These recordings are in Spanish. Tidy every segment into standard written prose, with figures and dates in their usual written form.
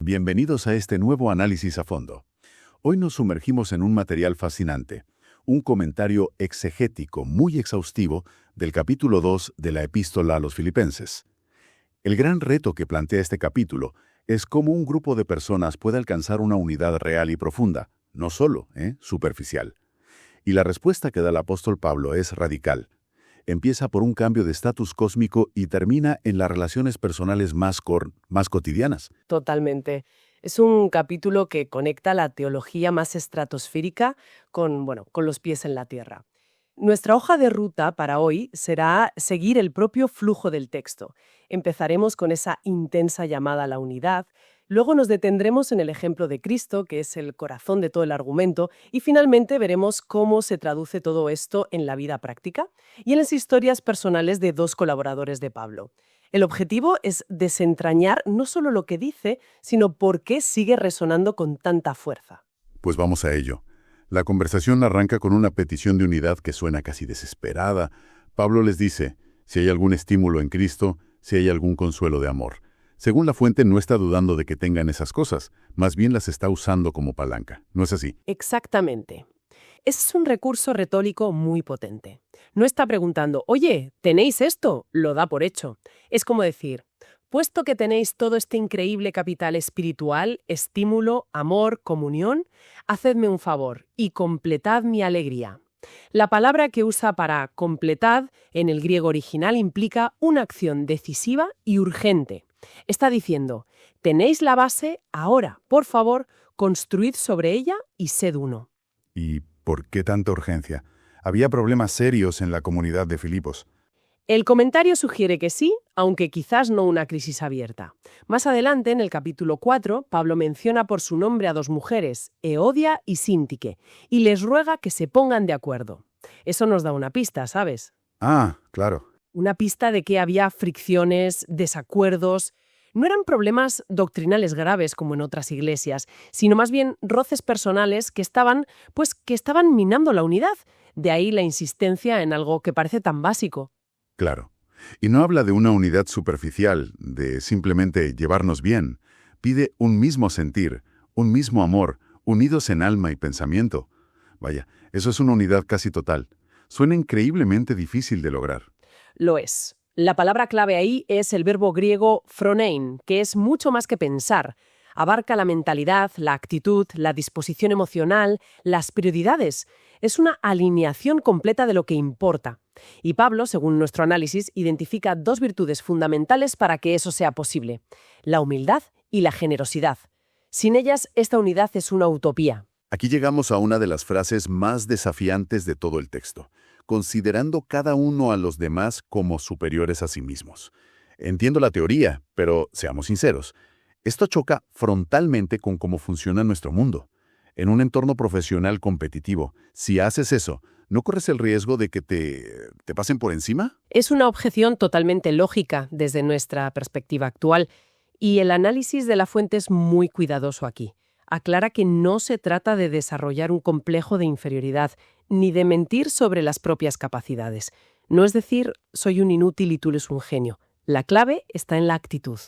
Bienvenidos a este nuevo análisis a fondo. Hoy nos sumergimos en un material fascinante, un comentario exegético muy exhaustivo del capítulo 2 de la Epístola a los Filipenses. El gran reto que plantea este capítulo es cómo un grupo de personas puede alcanzar una unidad real y profunda, no solo, superficial. Y la respuesta que da el apóstol Pablo es radical. Empieza por un cambio de estatus cósmico y termina en las relaciones personales más cotidianas. Totalmente. Es un capítulo que conecta la teología más estratosférica con los pies en la tierra. Nuestra hoja de ruta para hoy será seguir el propio flujo del texto. Empezaremos con esa intensa llamada a la unidad, luego nos detendremos en el ejemplo de Cristo, que es el corazón de todo el argumento, y finalmente veremos cómo se traduce todo esto en la vida práctica y en las historias personales de dos colaboradores de Pablo. El objetivo es desentrañar no solo lo que dice, sino por qué sigue resonando con tanta fuerza. Pues vamos a ello. La conversación arranca con una petición de unidad que suena casi desesperada. Pablo les dice, si hay algún estímulo en Cristo, si hay algún consuelo de amor. Según la fuente, no está dudando de que tengan esas cosas, más bien las está usando como palanca. ¿No es así? Exactamente. Es un recurso retórico muy potente. No está preguntando, oye, ¿tenéis esto? Lo da por hecho. Es como decir, puesto que tenéis todo este increíble capital espiritual, estímulo, amor, comunión, hacedme un favor y completad mi alegría. La palabra que usa para completad en el griego original implica una acción decisiva y urgente. Está diciendo, tenéis la base, ahora, por favor, construid sobre ella y sed uno. ¿Y por qué tanta urgencia? Había problemas serios en la comunidad de Filipos. El comentario sugiere que sí, aunque quizás no una crisis abierta. Más adelante, en el capítulo 4, Pablo menciona por su nombre a dos mujeres, Eodia y Síntique, y les ruega que se pongan de acuerdo. Eso nos da una pista, ¿sabes? Ah, claro. Una pista de que había fricciones, desacuerdos. No eran problemas doctrinales graves como en otras iglesias, sino más bien roces personales que estaban minando la unidad. De ahí la insistencia en algo que parece tan básico. Claro. Y no habla de una unidad superficial, de simplemente llevarnos bien. Pide un mismo sentir, un mismo amor, unidos en alma y pensamiento. Vaya, eso es una unidad casi total. Suena increíblemente difícil de lograr. Lo es. La palabra clave ahí es el verbo griego phronein, que es mucho más que pensar. Abarca la mentalidad, la actitud, la disposición emocional, las prioridades. Es una alineación completa de lo que importa. Y Pablo, según nuestro análisis, identifica dos virtudes fundamentales para que eso sea posible: la humildad y la generosidad. Sin ellas, esta unidad es una utopía. Aquí llegamos a una de las frases más desafiantes de todo el texto, considerando cada uno a los demás como superiores a sí mismos. Entiendo la teoría, pero seamos sinceros, esto choca frontalmente con cómo funciona nuestro mundo. En un entorno profesional competitivo, si haces eso, ¿no corres el riesgo de que te pasen por encima? Es una objeción totalmente lógica desde nuestra perspectiva actual, y el análisis de la fuente es muy cuidadoso aquí. Aclara que no se trata de desarrollar un complejo de inferioridad, ni de mentir sobre las propias capacidades. No es decir, soy un inútil y tú eres un genio. La clave está en la actitud.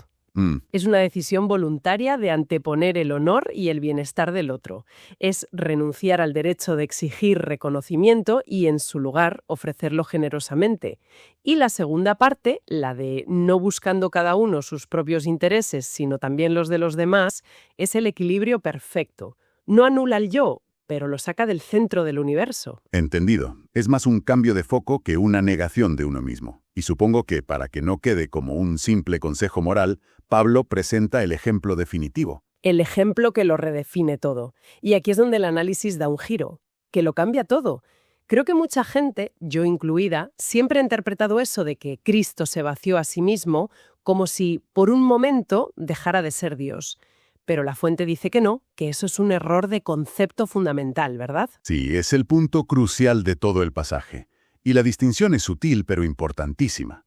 Es una decisión voluntaria de anteponer el honor y el bienestar del otro. Es renunciar al derecho de exigir reconocimiento y, en su lugar, ofrecerlo generosamente. Y la segunda parte, la de no buscando cada uno sus propios intereses, sino también los de los demás, es el equilibrio perfecto. No anula el yo, pero lo saca del centro del universo. Entendido. Es más un cambio de foco que una negación de uno mismo. Y supongo que, para que no quede como un simple consejo moral, Pablo presenta el ejemplo definitivo. El ejemplo que lo redefine todo. Y aquí es donde el análisis da un giro, que lo cambia todo. Creo que mucha gente, yo incluida, siempre ha interpretado eso de que Cristo se vació a sí mismo como si, por un momento, dejara de ser Dios. Pero la fuente dice que no, que eso es un error de concepto fundamental, ¿verdad? Sí, es el punto crucial de todo el pasaje. Y la distinción es sutil, pero importantísima.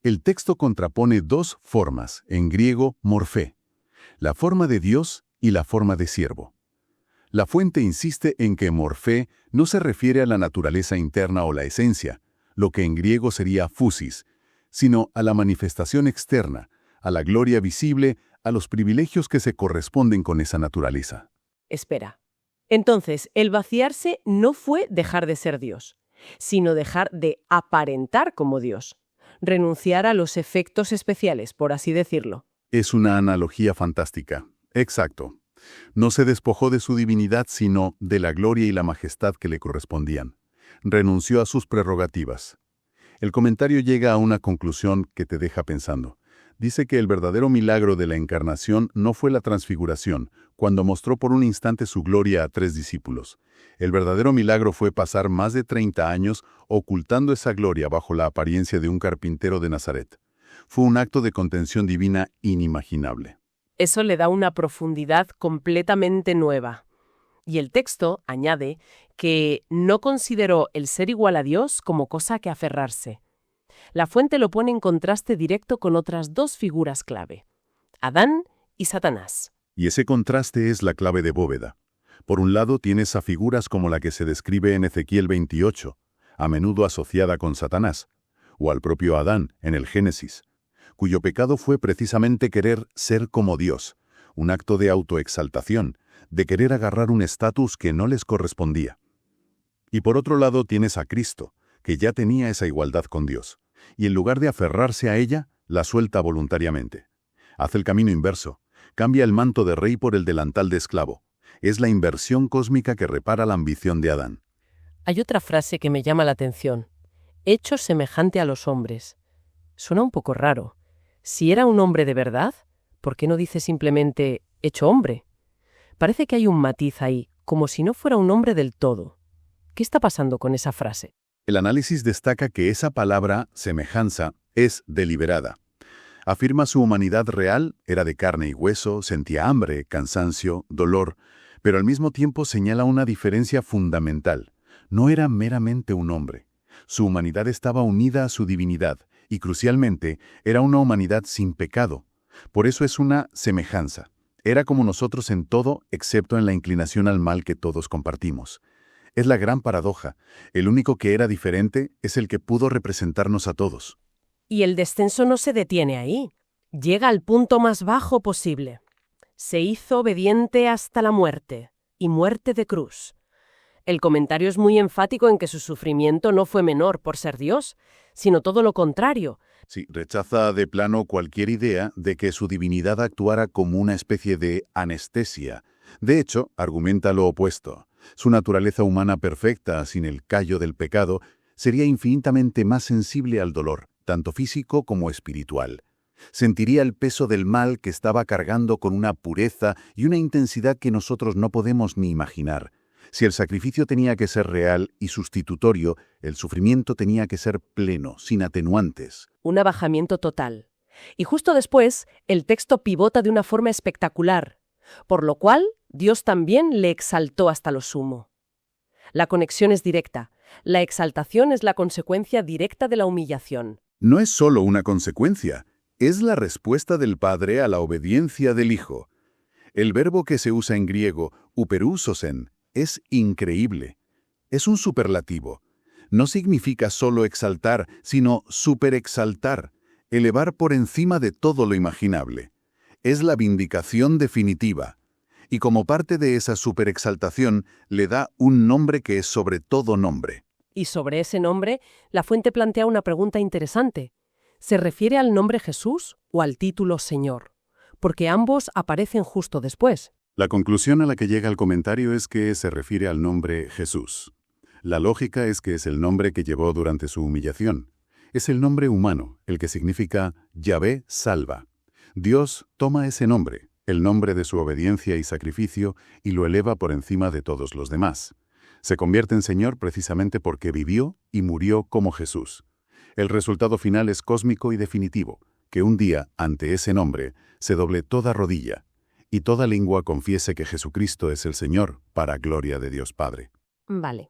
El texto contrapone dos formas, en griego morfé, la forma de Dios y la forma de siervo. La fuente insiste en que morfé no se refiere a la naturaleza interna o la esencia, lo que en griego sería phusis, sino a la manifestación externa, a la gloria visible, a los privilegios que se corresponden con esa naturaleza. Espera. Entonces, el vaciarse no fue dejar de ser Dios, sino dejar de aparentar como Dios, renunciar a los efectos especiales, por así decirlo. Es una analogía fantástica. Exacto. No se despojó de su divinidad, sino de la gloria y la majestad que le correspondían. Renunció a sus prerrogativas. El comentario llega a una conclusión que te deja pensando. Dice que el verdadero milagro de la encarnación no fue la transfiguración, cuando mostró por un instante su gloria a 3 discípulos. El verdadero milagro fue pasar más de 30 años ocultando esa gloria bajo la apariencia de un carpintero de Nazaret. Fue un acto de contención divina inimaginable. Eso le da una profundidad completamente nueva. Y el texto añade que no consideró el ser igual a Dios como cosa que aferrarse. La fuente lo pone en contraste directo con otras 2 figuras clave, Adán y Satanás. Y ese contraste es la clave de Bóveda. Por un lado tienes a figuras como la que se describe en Ezequiel 28, a menudo asociada con Satanás, o al propio Adán en el Génesis, cuyo pecado fue precisamente querer ser como Dios, un acto de autoexaltación, de querer agarrar un estatus que no les correspondía. Y por otro lado tienes a Cristo, que ya tenía esa igualdad con Dios, y en lugar de aferrarse a ella, la suelta voluntariamente. Hace el camino inverso, cambia el manto de rey por el delantal de esclavo. Es la inversión cósmica que repara la ambición de Adán. Hay otra frase que me llama la atención. Hecho semejante a los hombres. Suena un poco raro. Si era un hombre de verdad, ¿por qué no dice simplemente hecho hombre? Parece que hay un matiz ahí, como si no fuera un hombre del todo. ¿Qué está pasando con esa frase? El análisis destaca que esa palabra, semejanza, es deliberada. Afirma su humanidad real, era de carne y hueso, sentía hambre, cansancio, dolor, pero al mismo tiempo señala una diferencia fundamental. No era meramente un hombre. Su humanidad estaba unida a su divinidad, y crucialmente, era una humanidad sin pecado. Por eso es una semejanza. Era como nosotros en todo, excepto en la inclinación al mal que todos compartimos. Es la gran paradoja. El único que era diferente es el que pudo representarnos a todos. Y el descenso no se detiene ahí. Llega al punto más bajo posible. Se hizo obediente hasta la muerte, y muerte de cruz. El comentario es muy enfático en que su sufrimiento no fue menor por ser Dios, sino todo lo contrario. Sí, rechaza de plano cualquier idea de que su divinidad actuara como una especie de anestesia. De hecho, argumenta lo opuesto. Su naturaleza humana perfecta, sin el callo del pecado, sería infinitamente más sensible al dolor, tanto físico como espiritual. Sentiría el peso del mal que estaba cargando con una pureza y una intensidad que nosotros no podemos ni imaginar. Si el sacrificio tenía que ser real y sustitutorio, el sufrimiento tenía que ser pleno, sin atenuantes. Un abajamiento total. Y justo después, el texto pivota de una forma espectacular, por lo cual Dios también le exaltó hasta lo sumo. La conexión es directa. La exaltación es la consecuencia directa de la humillación. No es solo una consecuencia, es la respuesta del Padre a la obediencia del Hijo. El verbo que se usa en griego, uperusosen, es increíble. Es un superlativo. No significa solo exaltar, sino superexaltar, elevar por encima de todo lo imaginable. Es la vindicación definitiva. Y como parte de esa superexaltación, le da un nombre que es sobre todo nombre. Y sobre ese nombre, la fuente plantea una pregunta interesante. ¿Se refiere al nombre Jesús o al título Señor? Porque ambos aparecen justo después. La conclusión a la que llega el comentario es que se refiere al nombre Jesús. La lógica es que es el nombre que llevó durante su humillación. Es el nombre humano, el que significa Yahvé salva. Dios toma ese nombre, el nombre de su obediencia y sacrificio, y lo eleva por encima de todos los demás. Se convierte en Señor precisamente porque vivió y murió como Jesús. El resultado final es cósmico y definitivo, que un día, ante ese nombre, se doble toda rodilla, y toda lengua confiese que Jesucristo es el Señor, para gloria de Dios Padre. Vale.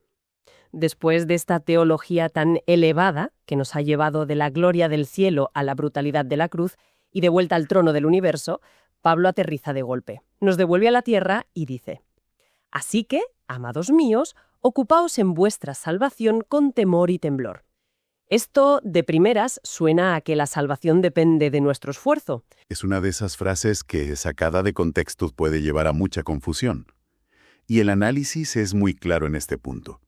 Después de esta teología tan elevada, que nos ha llevado de la gloria del cielo a la brutalidad de la cruz y de vuelta al trono del universo, Pablo aterriza de golpe. Nos devuelve a la tierra y dice: Así que, amados míos, ocupaos en vuestra salvación con temor y temblor. Esto, de primeras, suena a que la salvación depende de nuestro esfuerzo. Es una de esas frases que, sacada de contexto, puede llevar a mucha confusión. Y el análisis es muy claro en este punto.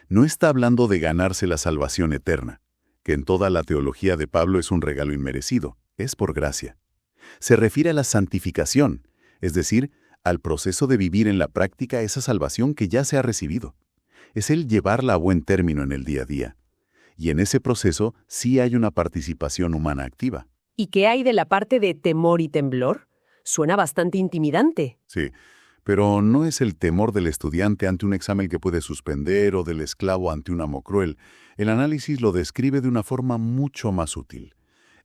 No está hablando de ganarse la salvación eterna, que en toda la teología de Pablo es un regalo inmerecido, es por gracia. Se refiere a la santificación, es decir, al proceso de vivir en la práctica esa salvación que ya se ha recibido. Es el llevarla a buen término en el día a día. Y en ese proceso sí hay una participación humana activa. ¿Y qué hay de la parte de temor y temblor? Suena bastante intimidante. Sí, pero no es el temor del estudiante ante un examen que puede suspender o del esclavo ante un amo cruel. El análisis lo describe de una forma mucho más útil.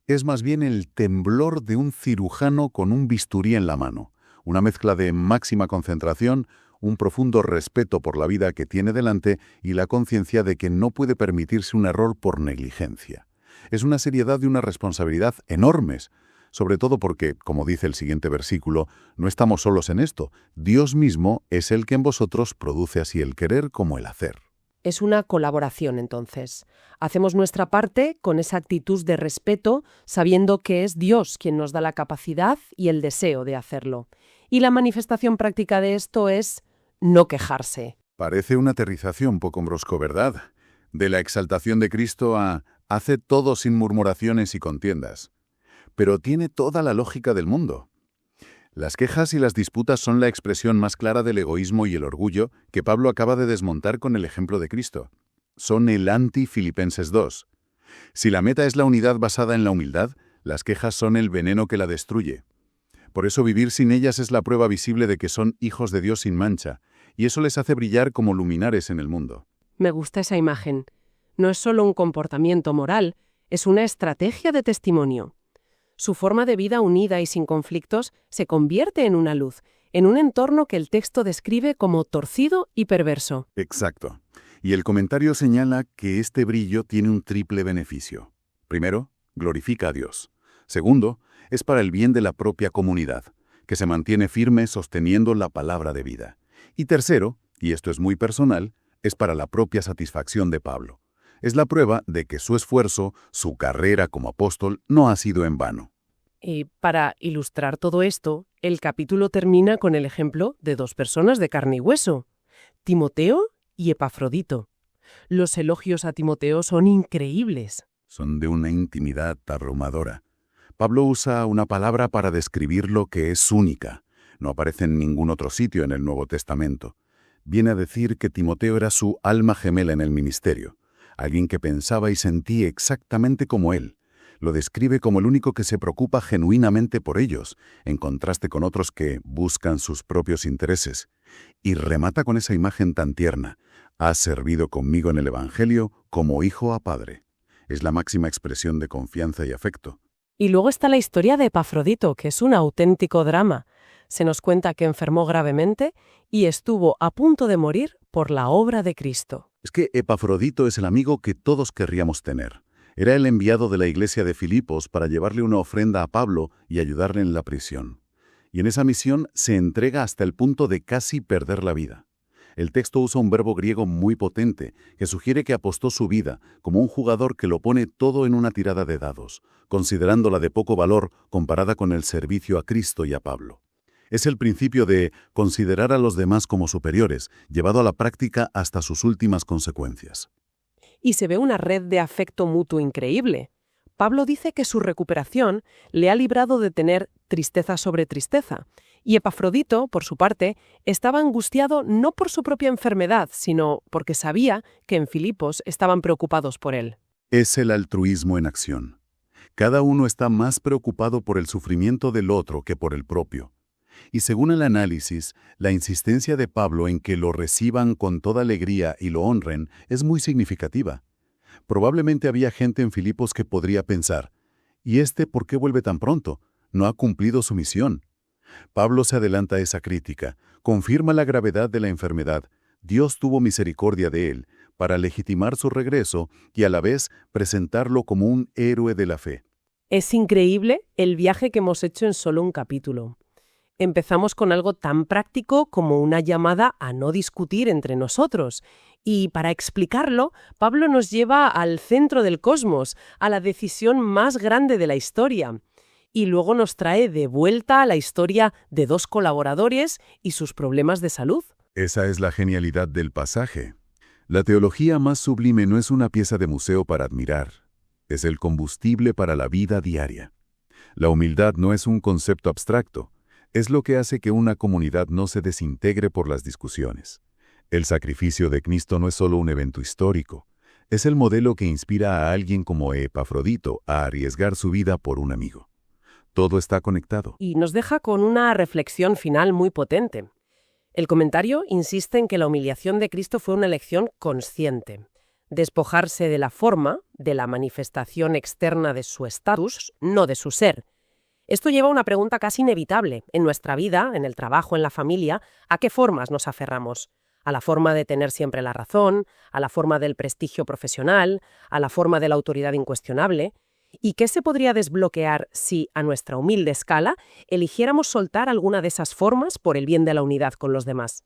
Es más bien el temblor de un cirujano con un bisturí en la mano, una mezcla de máxima concentración, un profundo respeto por la vida que tiene delante y la conciencia de que no puede permitirse un error por negligencia. Es una seriedad y una responsabilidad enormes, sobre todo porque, como dice el siguiente versículo, no estamos solos en esto. Dios mismo es el que en vosotros produce así el querer como el hacer. Es una colaboración, entonces. Hacemos nuestra parte con esa actitud de respeto, sabiendo que es Dios quien nos da la capacidad y el deseo de hacerlo. Y la manifestación práctica de esto es no quejarse. Parece una aterrización poco brusco, ¿verdad? De la exaltación de Cristo a «haced todo sin murmuraciones y contiendas». Pero tiene toda la lógica del mundo. Las quejas y las disputas son la expresión más clara del egoísmo y el orgullo que Pablo acaba de desmontar con el ejemplo de Cristo. Son el anti-Filipenses 2. Si la meta es la unidad basada en la humildad, las quejas son el veneno que la destruye. Por eso vivir sin ellas es la prueba visible de que son hijos de Dios sin mancha, y eso les hace brillar como luminares en el mundo. Me gusta esa imagen. No es solo un comportamiento moral, es una estrategia de testimonio. Su forma de vida unida y sin conflictos se convierte en una luz, en un entorno que el texto describe como torcido y perverso. Exacto. Y el comentario señala que este brillo tiene un triple beneficio. Primero, glorifica a Dios. Segundo, es para el bien de la propia comunidad, que se mantiene firme sosteniendo la palabra de vida. Y tercero, y esto es muy personal, es para la propia satisfacción de Pablo. Es la prueba de que su esfuerzo, su carrera como apóstol, no ha sido en vano. Y para ilustrar todo esto, el capítulo termina con el ejemplo de dos personas de carne y hueso, Timoteo y Epafrodito. Los elogios a Timoteo son increíbles. Son de una intimidad abrumadora. Pablo usa una palabra para describirlo que es única. No aparece en ningún otro sitio en el Nuevo Testamento. Viene a decir que Timoteo era su alma gemela en el ministerio, alguien que pensaba y sentía exactamente como él. Lo describe como el único que se preocupa genuinamente por ellos, en contraste con otros que buscan sus propios intereses. Y remata con esa imagen tan tierna. Has servido conmigo en el Evangelio como hijo a padre. Es la máxima expresión de confianza y afecto. Y luego está la historia de Epafrodito, que es un auténtico drama. Se nos cuenta que enfermó gravemente y estuvo a punto de morir por la obra de Cristo. Es que Epafrodito es el amigo que todos querríamos tener. Era el enviado de la iglesia de Filipos para llevarle una ofrenda a Pablo y ayudarle en la prisión. Y en esa misión se entrega hasta el punto de casi perder la vida. El texto usa un verbo griego muy potente que sugiere que apostó su vida, como un jugador que lo pone todo en una tirada de dados, considerándola de poco valor comparada con el servicio a Cristo y a Pablo. Es el principio de considerar a los demás como superiores, llevado a la práctica hasta sus últimas consecuencias. Y se ve una red de afecto mutuo increíble. Pablo dice que su recuperación le ha librado de tener tristeza sobre tristeza. Y Epafrodito, por su parte, estaba angustiado no por su propia enfermedad, sino porque sabía que en Filipos estaban preocupados por él. Es el altruismo en acción. Cada uno está más preocupado por el sufrimiento del otro que por el propio. Y según el análisis, la insistencia de Pablo en que lo reciban con toda alegría y lo honren es muy significativa. Probablemente había gente en Filipos que podría pensar, ¿y por qué vuelve tan pronto? No ha cumplido su misión. Pablo se adelanta a esa crítica, confirma la gravedad de la enfermedad, Dios tuvo misericordia de él, para legitimar su regreso y a la vez presentarlo como un héroe de la fe. Es increíble el viaje que hemos hecho en solo un capítulo. Empezamos con algo tan práctico como una llamada a no discutir entre nosotros, Y para explicarlo, Pablo nos lleva al centro del cosmos, a la decisión más grande de la historia. Y luego nos trae de vuelta a la historia de dos colaboradores y sus problemas de salud. Esa es la genialidad del pasaje. La teología más sublime no es una pieza de museo para admirar, es el combustible para la vida diaria. La humildad no es un concepto abstracto, es lo que hace que una comunidad no se desintegre por las discusiones. El sacrificio de Cristo no es solo un evento histórico, es el modelo que inspira a alguien como Epafrodito a arriesgar su vida por un amigo. Todo está conectado. Y nos deja con una reflexión final muy potente. El comentario insiste en que la humillación de Cristo fue una elección consciente. Despojarse de la forma, de la manifestación externa de su estatus, no de su ser. Esto lleva a una pregunta casi inevitable. En nuestra vida, en el trabajo, en la familia, ¿a qué formas nos aferramos? ¿A la forma de tener siempre la razón? ¿A la forma del prestigio profesional? ¿A la forma de la autoridad incuestionable? ¿Y qué se podría desbloquear si, a nuestra humilde escala, eligiéramos soltar alguna de esas formas por el bien de la unidad con los demás?